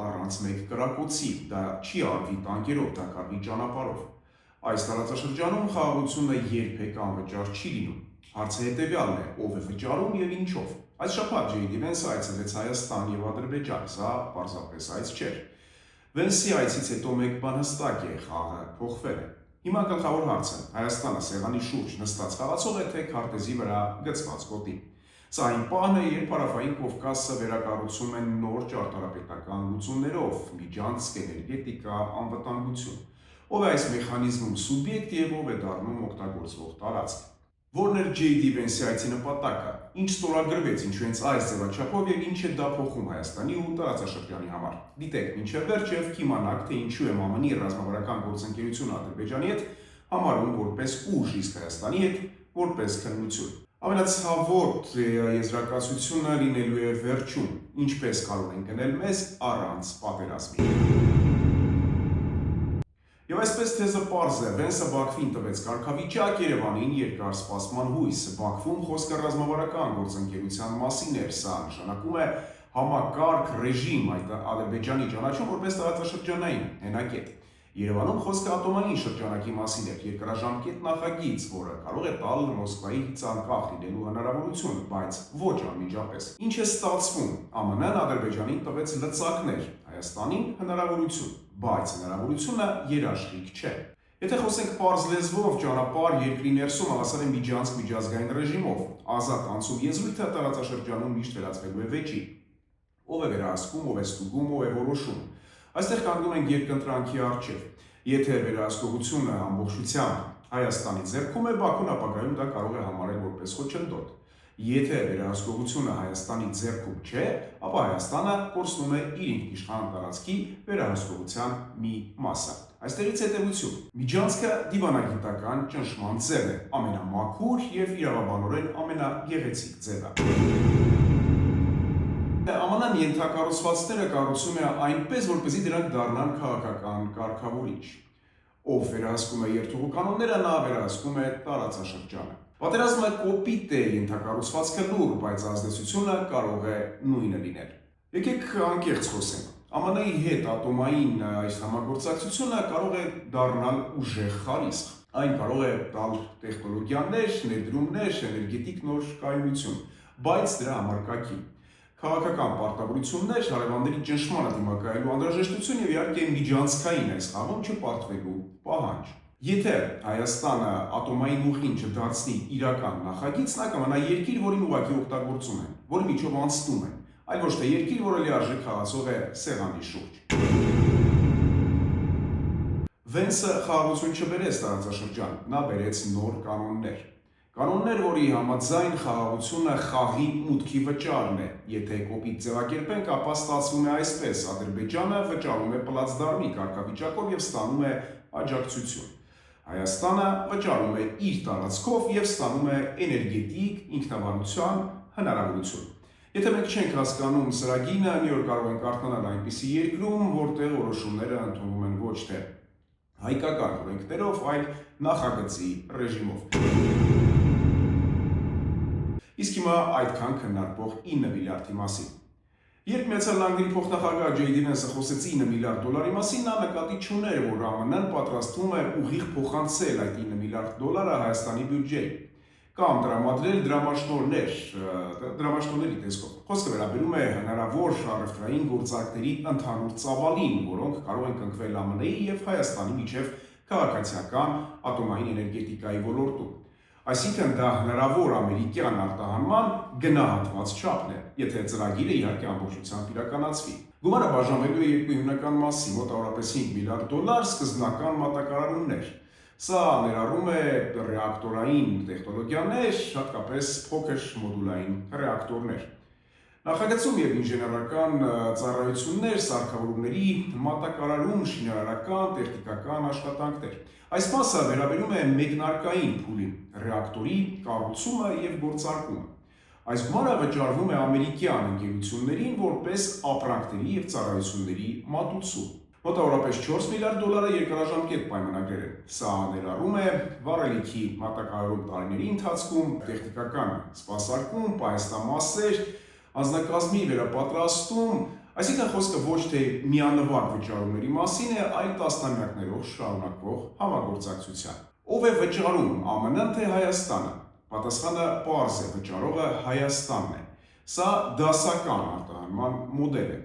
առանց մեկ կրակոցի, դա չի արվի տանկերով, դա կարվի ճանապարհով։ Այս տարածաշրջանում խաղաղությունը երբեք անվճար չի լինում։ Հարցը հետևյալն է, ով է վճարում եւ ինչով։ Այս շաբաթ J.D. Vance այցելեց Հայաստան եւ Ադրբեջան, սա պարզապես այց չէր։ Vance-ի այցից հետո մեկ բան հստակ է, խաղը փոխվել է։ Հիմա գլխավոր հարցը, Հայաստանը սեղանի շուրջ նստած խաղացող է, թե քարտեզի վրա գծված գոտի։ Սա այն պահն է, երբ Հարավային Կովկասը վերակառուցում են նոր ճարտարապետական լուծումներով, միջանցք, էներգետիկա, անվտանգություն։ Ով է այս մեխանիզմում սուբյեկտ եւ ով է դառնում օգտագործվող տարածք։ Որն էր J.D. Vance-ի այցի նպատակը, ինչ ստորագրվեց, ինչու հենց այս ձևաչափով եւ ինչ է դա փոխում Հայաստանի ու տարածաշրջանի համար։ Դիտեք մինչև վերջ եւ կիմանաք, թե ինչու է ԱՄՆ-ի ռազմավարական գործընկերությունը Ադրբեջանի հետ համարում որպես ուժ, իսկ Հայաստանի հետ որպես քննություն։ Ամենացավոտ եզրակացությունը լինելու է վերջում, ինչպես կարող են գնել մեզ առանց պատերազմի։ Եվ այսպես թեզը պարզ է, Vance-ը Բաքվին տվեց կարգավիճակ, Երևանին երկար սպասման հույս։ Բաքվում խոսքը ռազմավարական գործընկերության մասին էր, սա նշանակում է համակարգ ռեժիմ, այդ Ադրբեջանի ճանաչում որպես տարածաշրջանային հենակետ։ Երևանում խոսքը ատոմային շրջանակի մասին էր, երկարաժամկետ նախագիծ, որը կարող է տալ Մոսկվայի ցանկախ լինելու հնարավորություն, բայց ոչ անմիջապես։ Ինչ է ստացվում, ԱՄՆ-ն Ադրբեջանին տվեց լծակներ, Հայաստանին հնարավորություն, բայց հնարավորությունը երաշխիք չէ։ Եթե խոսենք պարզ լեզվով, ճանապարհ երկրի ներսում հավասար է միջանցք միջազգային ռեժիմով, ազատ անցում եզրույթը տարածաշրջանում միշտ վերածվելու է վեճի։ Ով է վերահսկում, ով է ստուգում, ով է որոշում։ Այստեղ կանգնում ենք երկընտրանքի առջև։ Եթե վերահսկողությունը ամբողջությամբ Հայաստանի ձեռքում է, Բաքուն ապագայում դա կարող է համարել որպես խոչընդոտ։ Եթե վերահսկողությունը Հայաստանի ձեռքում չէ, ապա Հայաստանը կորցնում է իր ինքնիշխան տարածքի վերահսկողության մի մասը։ Այստեղից հետևություն։ Միջանցքը դիվանագիտական ճնշման ձև է, ամենամաքուր եւ իրավաբանորեն ամենագեղեցիկ ձևը։ ԱՄՆ-ն ենթակառուցվածքները կառուցում է այնպես, որպեսզի դրանք դառնան քաղաքական կարգավորիչ։ Ով վերահսկում է երթուղու կանոնները, նա վերահսկում է տարածաշրջանը։ Պատերազմը կոպիտ է, ենթակառուցվածքը լուր, բայց ազդեցությունը կարող է նույնը լինել։ Եկեք անկեղծ խոսենք։ ԱՄՆ-ի հետ ատոմային այս համագործակցությունը կարող է դառնալ ուժեղ խարիսխ։ Այն կարող է տալ տեխնոլոգիաներ, ներդրումներ, էներգետիկ նոր կայունություն, բայց դրա համար կա կի։ Քաղաքական պարտավորություններ, հարևանների ճնշմանը դիմակայելու անհրաժեշտություն եւ իհարկե միջանցքային այս խաղում չպարտվելու պահանջ։ Եթե Հայաստանը ատոմային ուղին չդարձնի իրական նախագիծ, նա կմնա երկիր, որին ուղղակի օգտագործում են, որի միջով անցնում են, այլ ոչ թե երկիր, որը լիարժեք խաղացող է սեղանի շուրջ։ Vance-ը խաղաղություն չբերեց տարածաշրջան, նա բերեց նոր կանոններ։ Կանոններ, որի համաձայն խաղաղությունը խաղի մուտքի վճարն է։ Եթե կոպիտ ձևակերպենք, ապա ստացվում է այսպես. Ադրբեջանը վճարում է պլացդարմի կարգավիճակով եւ ստանում է աջակցություն։ Հայաստանը վճարում է իր տարածքով եւ ստանում է էներգետիկ ինքնավարության հնարավորություն։ Եթե մենք չենք հասկանում սրա գինը, մի օր կարող ենք արթնանալ այնպիսի երկրում, որտեղ որոշումները ընդունվում են ոչ թե հայկական օրենքներով, այլ նախագծի ռեժիմով։ Իսկ հիմա այդքան քննարկվող 9 միլիարդի մասին։ Երբ Միացյալ Նահանգների փոխնախագահ J.D. Vance-ը խոսեց 9 միլիարդ դոլարի մասին, նա նկատի չուներ, որ ԱՄՆ-ն պատրաստվում է ուղիղ փոխանցել այդ 9 միլիարդ դոլարը Հայաստանի բյուջեին կամ տրամադրել դրամաշնորհների տեսքով։ Խոսքը վերաբերում է հնարավոր առևտրային գործարքների ընդհանուր ծավալին, որոնք կարող են կնքվել ԱՄՆ-ի եւ Հայաստանի միջև քաղաքացիական ատոմային էներգետիկայի ոլորտում։ Այսինքն դա հնարավոր ամերիկյան արտահանման գնահատված չափն է, եթե ծրագիրը իհարկե ամբողջությամբ իրականացվի։ Գումարը բաժանվելու է երկու հիմնական մասի, մոտավորապես 5 միլիարդ դոլար սկզբնական մատակարարումներ։ Սա ներառում է ռեակտորային տեխնոլոգիաներ, հատկապես փոքր մոդուլային ռեակտորներ։ Նախագծում եւ ինժեներական ծառայություններ, սարքավորումների մատակարարում, շինարարական, տեխնիկական աշխատանքներ։ Այս մասը վերաբերում է մեկնարկային փուլին, ռեակտորի կառուցումը եւ գործարկումը։ Այս գումարը վճարվում է ամերիկյան ընկերություններին որպես ապրանքների եւ ծառայությունների մատուցում։ Մոտավորապես 4 միլիարդ դոլարը երկարաժամկետ պայմանագրեր են։ Սա ներառում է վառելիքի մատակարարում տարիների ընթացքում, տեխնիկական սպասարկում, պահեստամասեր, անձնակազմի վերապատրաստում, Այսինքն խոսքը ոչ թե միանվագ վճարումների մասին է, այլ տասնամյակներով շարունակվող համագործակցության։ Ով է վճարում, ԱՄՆ-ն թե Հայաստանը։ Պատասխանը պարզ է, վճարողը Հայաստանն է։ Սա դասական արտահանման մոդել է։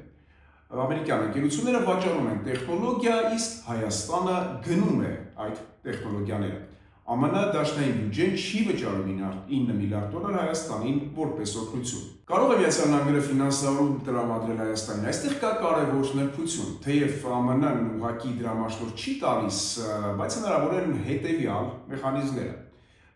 Ամերիկյան ընկերությունները վաճառում են տեխնոլոգիա, իսկ Հայաստանը գնում է այդ տեխնոլոգիաները։ ԱՄՆ դաշնային բյուջեն չի վճարում 9 միլիարդ դոլար Հայաստանին որպես օգնություն։ Կարող է Միացյալ Նահանգները ֆինանսավորում տրամադրել Հայաստանին։ Այստեղ կա կարևոր նրբություն, թեև ԱՄՆ-ն ուղղակի դրամաշնորհ չի տալիս, բայց հնարավոր են հետևյալ մեխանիզմները։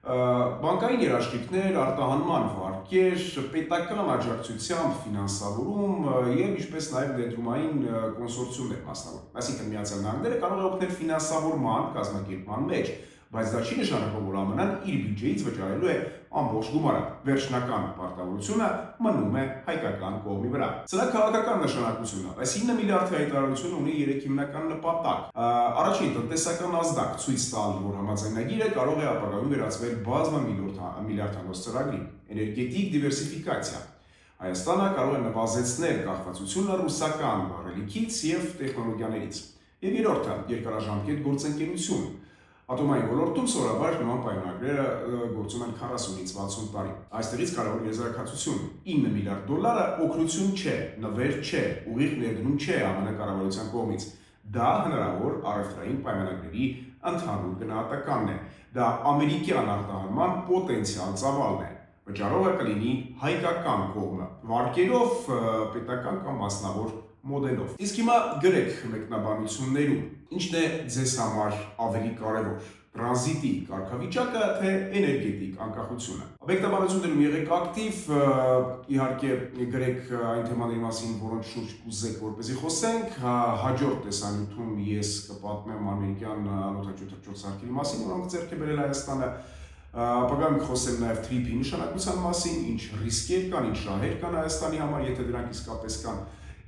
Բանկային երաշխիքներ, արտահանման վարկեր, պետական աջակցությամբ ֆինանսավորում եւ ինչպես նաեւ ներդրումային կոնսորցիումներ մասնավոր։ Այսինքն Միացյալ Նահանգները կարող է օգնել ֆինանսավորման կազմակերպման մեջ, բայց դա չի նշանակում, որ ԱՄՆ-ն իր բյուջեից վճարելու է ամբողջ գումարը։ Վերջնական պարտավորությունը մնում է հայկական կողմի վրա։ Սրա քաղաքական նշանակությունը։ Այս 9 միլիարդի հայտարարությունը ունի 3 հիմնական նպատակ։ Առաջին, տնտեսական ազդակ ցույց տալ, որ համաձայնագիրը կարող է ապագայում վերածվել բազմամիլիարդանոց ծրագրի։ Էներգետիկ դիվերսիֆիկացիա։ Հայաստանը կարող է նվազեցնել կախվածությունը ռուսական ռելիքից եւ տեխնոլոգիաներից։ Եվ երրորդը, երկարաժամկետ գործընկերություն։ Ատոմային ոլորտում սովորաբար նման պայմանագրերը գործում են 40-ից 60 տարի։ Այստեղից կարևոր եզրակացություն 9 միլիարդ դոլարը օգնություն չէ, նվեր չէ, ուղիղ ներդրում չէ ԱՄՆ կառավարության կողմից։ Դա հնարավոր առևտրային պայմանագրերի ընդհանուր գնահատականն է։ Դա ամերիկյան արտահանման պոտենցիալ ծավալն է։ Վճարողը կլինի հայկական կողմը, վարկերով, պետական կամ մասնավոր մոդելով։ Իսկ հիմա գրեք մեկնաբանություններում, ինչն է ձեզ համար ավելի կարևոր՝ տրանզիտի կարգավիճակը թե էներգետիկ անկախությունը։ Մեկնաբանություններում եղեք ակտիվ, իհարկե գրեք այն թեմաների մասին, որոնց շուրջ կուզեք որպեսզի խոսենք, հաջորդ տեսանյութում ես կպատմեմ ամերիկյան անօդաչու թռչող սարքերի մասին, որոնք ձեռք է բերել Հայաստանը։ Ապագայում կխոսեմ նաև TRIP-ի նշանակության մասին, ինչ ռիսկեր կան, ինչ շահեր կան Հայաստանի համար, եթե դրանք իսկապես կան։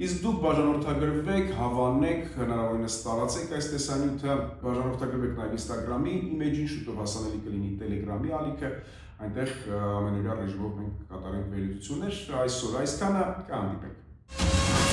Իսկ դուք բաժանորդագրվեք, հավանեք, հնարավորինս տարածեք այս տեսանյութը, բաժանորդագրվեք նաև Instagram-ի իմեջին, շուտով հասանելի կլինի Telegram-ի ալիքը, այնտեղ ամենօրյա ռեժիմով մենք կկատարենք վերլուծություններ, այսօր այսքանը, կհանդիպենք։